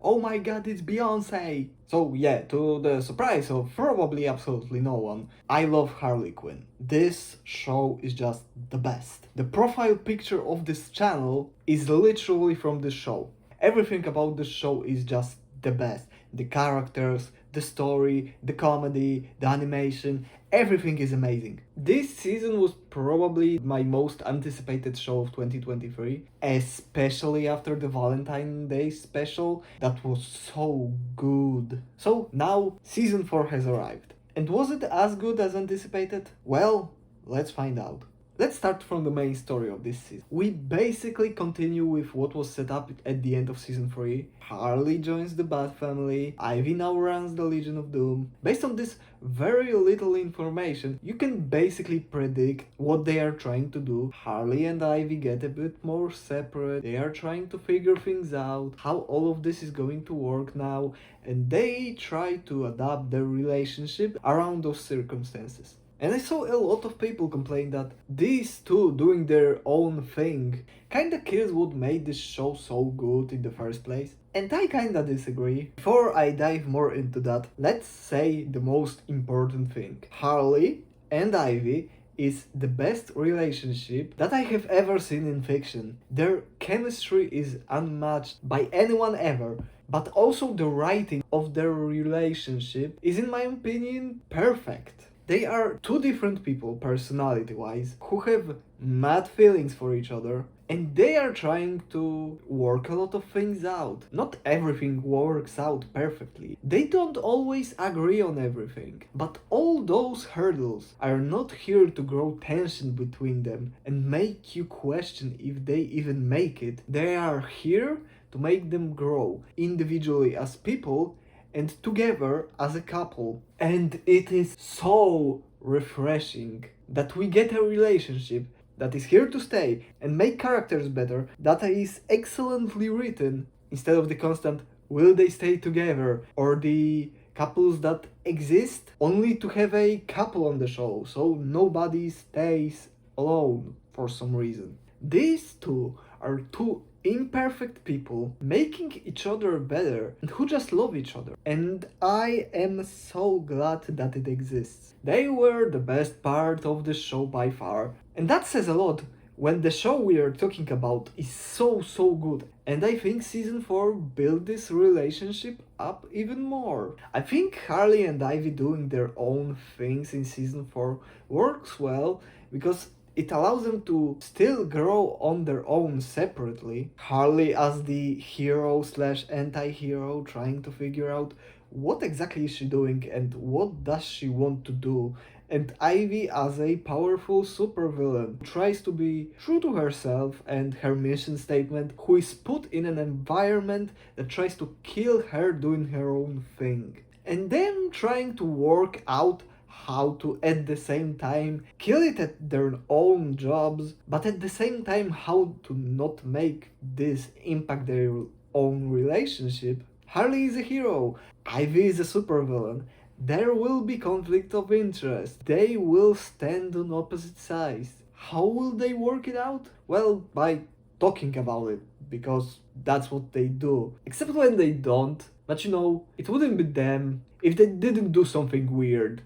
oh my god, it's Beyonce! So yeah, to the surprise of probably absolutely no one, I love Harley Quinn. This show is just the best. The profile picture of this channel is literally from this show. Everything about this show is just the best. The characters, the story, the comedy, the animation, everything is amazing. This season was probably my most anticipated show of 2023, especially after the Valentine's Day special. That was so good. So now season 4 has arrived. And was it as good as anticipated? Well, let's find out. Let's start from the main story of this season. We basically continue with what was set up at the end of season 3. Harley joins the Bat family, Ivy now runs the Legion of Doom. Based on this very little information, you can basically predict what they are trying to do. Harley and Ivy get a bit more separate, they are trying to figure things out, how all of this is going to work now, and they try to adapt their relationship around those circumstances. And I saw a lot of people complain that these two doing their own thing kinda kills what made this show so good in the first place. And I kinda disagree. Before I dive more into that, let's say the most important thing. Harley and Ivy is the best relationship that I have ever seen in fiction. Their chemistry is unmatched by anyone ever. But also the writing of their relationship is, in my opinion, perfect. They are two different people, personality wise, who have mad feelings for each other, and they are trying to work a lot of things out. Not everything works out perfectly. They don't always agree on everything, but all those hurdles are not here to grow tension between them and make you question if they even make it. They are here to make them grow individually as people and together as a couple. And it is so refreshing that we get a relationship that is here to stay and make characters better, that is excellently written, instead of the constant will they stay together, or the couples that exist only to have a couple on the show so nobody stays alone for some reason. These two are two imperfect people making each other better and who just love each other. And I am so glad that it exists. They were the best part of the show by far. And that says a lot when the show we are talking about is so good. And I think season 4 built this relationship up even more. I think Harley and Ivy doing their own things in season 4 works well because it allows them to still grow on their own separately. Harley as the hero slash anti-hero trying to figure out what exactly is she doing and what does she want to do. And Ivy as a powerful supervillain who tries to be true to herself and her mission statement, who is put in an environment that tries to kill her doing her own thing. And them trying to work out how to at the same time kill it at their own jobs, but at the same time how to not make this impact their own relationship. Harley is a hero, Ivy is a supervillain. There will be conflict of interest. They will stand on opposite sides. How will they work it out? Well, by talking about it, because that's what they do. Except when they don't. But it wouldn't be them if they didn't do something weird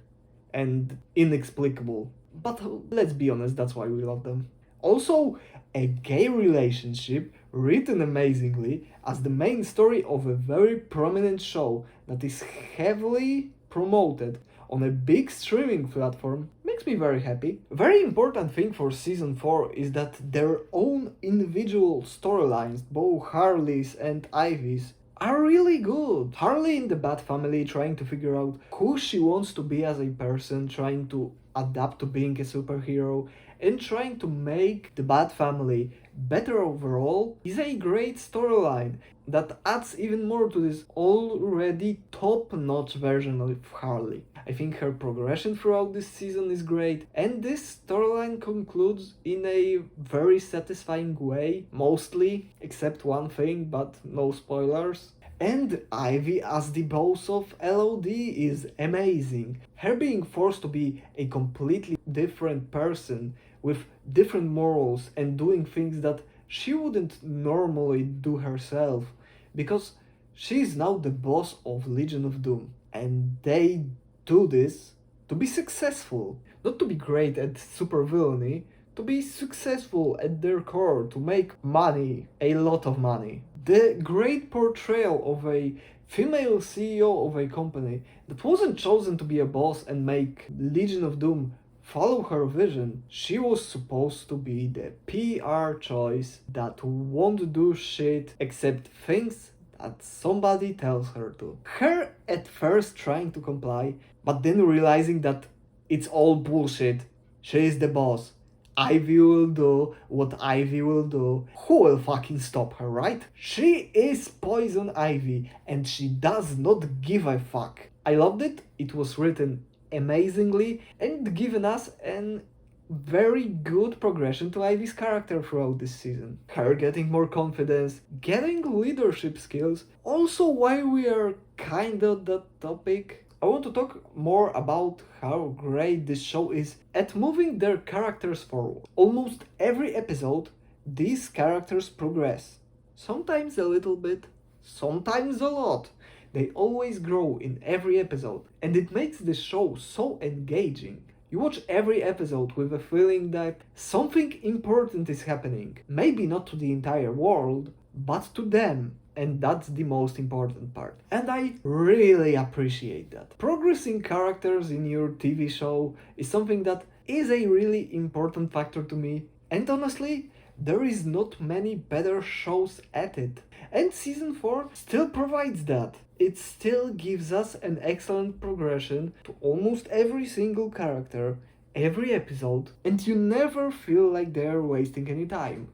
and inexplicable. But let's be honest, that's why we love them. Also, a gay relationship written amazingly as the main story of a very prominent show that is heavily promoted on a big streaming platform makes me very happy. A very important thing for season 4 is that their own individual storylines, both Harley's and Ivy's, are really good. Harley in the Bat family trying to figure out who she wants to be as a person, trying to adapt to being a superhero, and trying to make the Bat family better overall is a great storyline that adds even more to this already top-notch version of Harley. I think her progression throughout this season is great, and this storyline concludes in a very satisfying way, mostly, except one thing, but no spoilers. And Ivy as the boss of LOD is amazing. Her being forced to be a completely different person with different morals and doing things that she wouldn't normally do herself because She is now the boss of Legion of Doom, and they do this to be successful, not to be great at supervillainy, to be successful at their core, to make money, a lot of money. The great portrayal of a female CEO of a company that wasn't chosen to be a boss and make Legion of Doom follow her vision. She was supposed to be the PR choice that won't do shit except things that somebody tells her to. Her at first trying to comply, but then realizing that it's all bullshit. She is the boss. Ivy will do what Ivy will do. Who will fucking stop her, right? She is Poison Ivy and she does not give a fuck. I loved it. It was written amazingly and given us an very good progression to Ivy's character throughout this season. Her getting more confidence, getting leadership skills. Also, while we are kinda that topic, I want to talk more about how great this show is at moving their characters forward. Almost every episode, these characters progress. Sometimes a little bit, sometimes a lot. They always grow in every episode, and it makes the show so engaging. You watch every episode with a feeling that something important is happening. Maybe not to the entire world, but to them. And that's the most important part. And I really appreciate that. Progressing characters in your TV show is something that is a really important factor to me. And honestly, there is not many better shows at it. And season 4 still provides that. It still gives us an excellent progression to almost every single character, every episode, and you never feel like they're wasting any time.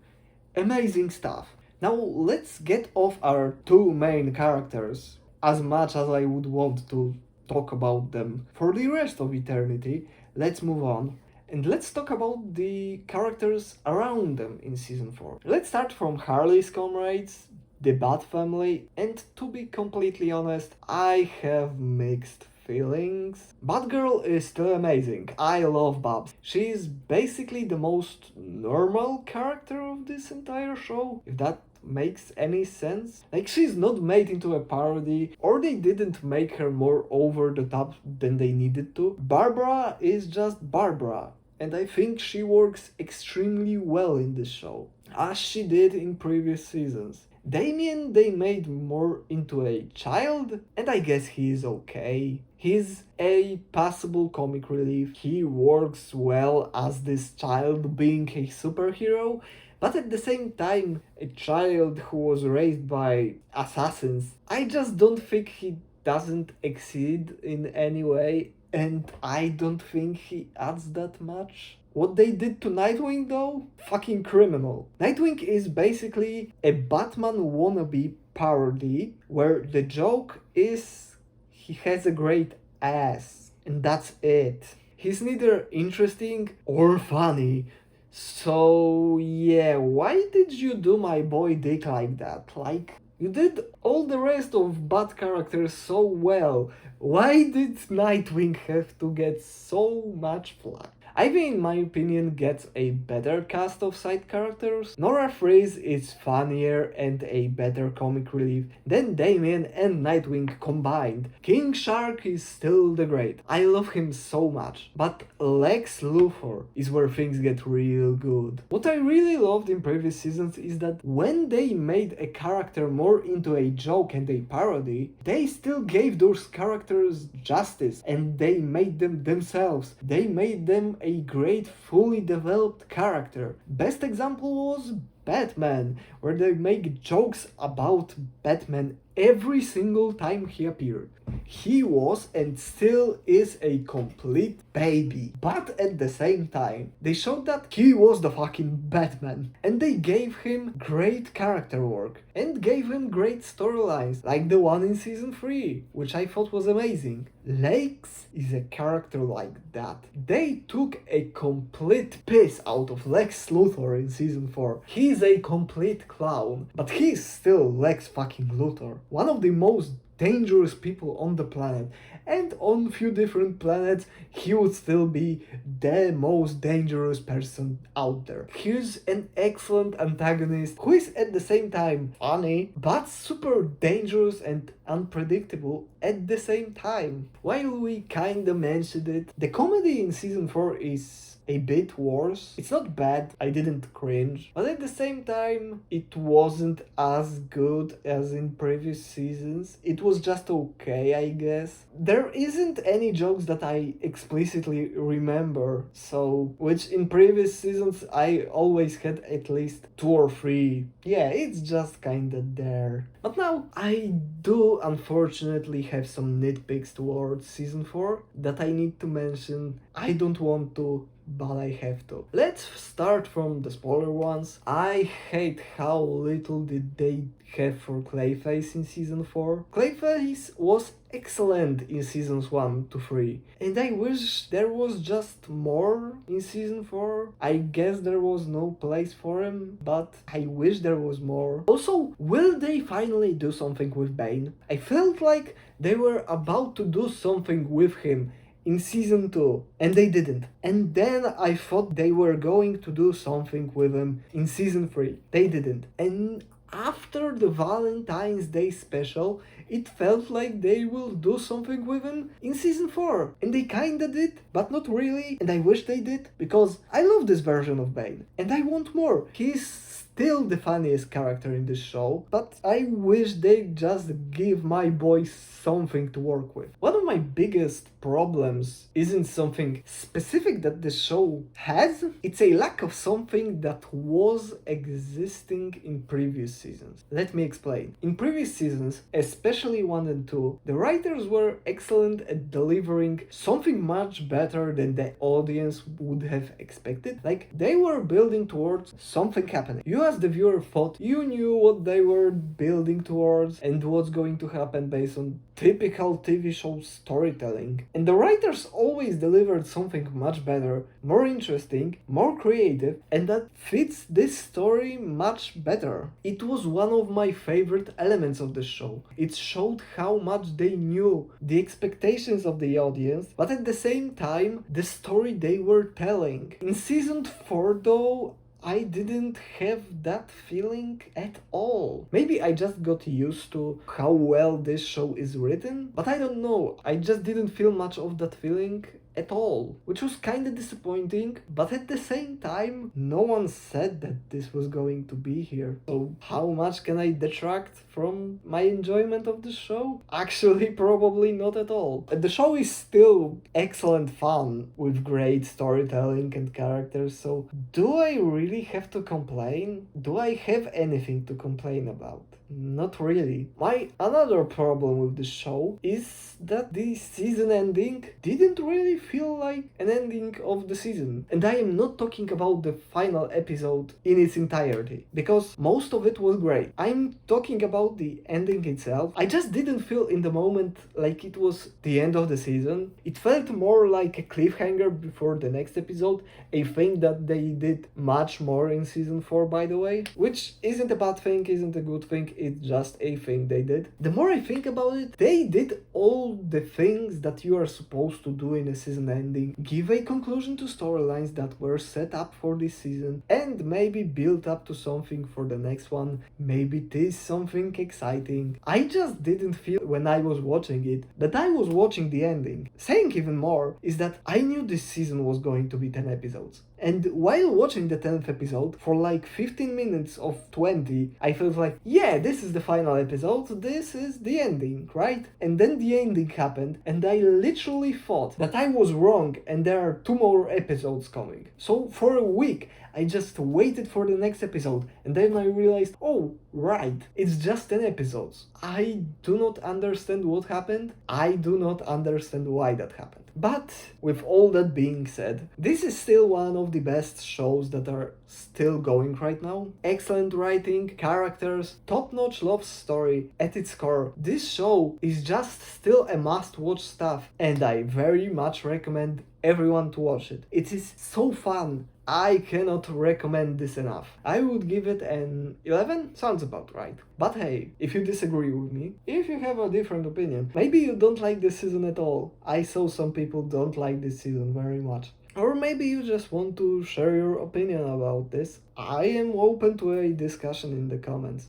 Amazing stuff. Now let's get off our two main characters, as much as I would want to talk about them for the rest of eternity. Let's move on. And let's talk about the characters around them in season 4. Let's start from Harley's comrades, the Bat family, and to be completely honest, I have mixed feelings. Batgirl is still amazing. I love Babs. She's basically the most normal character of this entire show, if that makes any sense. Like, she's not made into a parody, or they didn't make her more over the top than they needed to. Barbara is just Barbara, and I think she works extremely well in this show, as she did in previous seasons. Damien they made more into a child, and I guess he is okay. He's a passable comic relief. He works well as this child being a superhero, but at the same time, a child who was raised by assassins. I just don't think he doesn't exceed in any way, and I don't think he adds that much. What they did to Nightwing though? Fucking criminal. Nightwing is basically a Batman wannabe parody where the joke is he has a great ass, and that's it. He's neither interesting or funny. So yeah, why did you do my boy Dick like that? Like, you did all the rest of Bat characters so well. Why did Nightwing have to get so much flack? Ivy, in my opinion, gets a better cast of side characters. Nora Freeze is funnier and a better comic relief than Damien and Nightwing combined. King Shark is still the great. I love him so much. But Lex Luthor is where things get real good. What I really loved in previous seasons is that when they made a character more into a joke and a parody, they still gave those characters justice and they made them themselves. They made them a great, fully developed character. Best example was Batman, where they make jokes about Batman every single time he appeared. He was and still is a complete baby. But at the same time, they showed that he was the fucking Batman. And they gave him great character work. And gave him great storylines, like the one in season 3, which I thought was amazing. Lex is a character like that. They took a complete piss out of Lex Luthor in season 4. He's a complete clown, but he's still Lex fucking Luthor. One of the most dangerous people on the planet. And on few different planets, he would still be the most dangerous person out there. He's an excellent antagonist who is at the same time funny, but super dangerous and unpredictable at the same time. While we kinda mentioned it, the comedy in season 4 is a bit worse. It's not bad, I didn't cringe, but at the same time, it wasn't as good as in previous seasons. It was just okay, I guess. There isn't any jokes that I explicitly remember, so, which in previous seasons I always had at least 2 or 3. Yeah, it's just kinda there. But now, I do unfortunately have some nitpicks towards season 4 that I need to mention. I don't want to, but I have to. Let's start from the smaller ones. I hate how little did they have for Clayface in season 4. Clayface was excellent in seasons 1 to 3, and I wish there was just more in season 4. I guess there was no place for him, but I wish there was more. Also, will they finally do something with Bane? I felt like they were about to do something with him in season 2, and they didn't. And then I thought they were going to do something with him in season 3. They didn't. And after the Valentine's Day special, it felt like they will do something with him in season 4. And they kinda did, but not really. And I wish they did, because I love this version of Bane. And I want more. He's still the funniest character in this show, but I wish they just give my boy something to work with. One of my biggest problems isn't something specific that the show has, it's a lack of something that was existing in previous seasons. Let me explain. In previous seasons, especially 1 and 2, the writers were excellent at delivering something much better than the audience would have expected. Like, they were building towards something happening. You as the viewer thought you knew what they were building towards and what's going to happen based on typical TV show storytelling. And the writers always delivered something much better, more interesting, more creative, and that fits this story much better. It was one of my favorite elements of the show. It showed how much they knew the expectations of the audience, but at the same time, the story they were telling. In season 4 though, I didn't have that feeling at all. Maybe I just got used to how well this show is written, but I don't know, I just didn't feel much of that feeling at all, which was kinda disappointing, but at the same time, no one said that this was going to be here. So how much can I detract from my enjoyment of the show? Actually, probably not at all. The show is still excellent fun, with great storytelling and characters, so do I really have to complain? Do I have anything to complain about? Not really. My another problem with the show is that the season ending didn't really feel like an ending of the season. And I am not talking about the final episode in its entirety, because most of it was great. I'm talking about the ending itself. I just didn't feel in the moment like it was the end of the season. It felt more like a cliffhanger before the next episode, a thing that they did much more in season 4, by the way, which isn't a bad thing, isn't a good thing, it's just a thing they did. The more I think about it, they did all the things that you are supposed to do in a season ending. Give a conclusion to storylines that were set up for this season, and maybe build up to something for the next one. Maybe tease something exciting. I just didn't feel when I was watching it that I was watching the ending. Saying even more is that I knew this season was going to be 10 episodes. And while watching the 10th episode, for like 15 minutes of 20, I felt like, yeah, this is the final episode, this is the ending, right? And then the ending happened, and I literally thought that I was wrong and there are 2 more episodes coming. So for a week, I just waited for the next episode, and then I realized, oh, right, it's just 10 episodes. I do not understand what happened, I do not understand why that happened. But with all that being said, this is still one of the best shows that are still going right now. Excellent writing, characters, top-notch love story at its core. This show is just still a must-watch stuff, and I very much recommend everyone to watch it. It is so fun, I cannot recommend this enough. I would give it an 11? Sounds about right. But hey, if you disagree with me, if you have a different opinion, maybe you don't like this season at all. I saw some people don't like this season very much. Or maybe you just want to share your opinion about this. I am open to a discussion in the comments.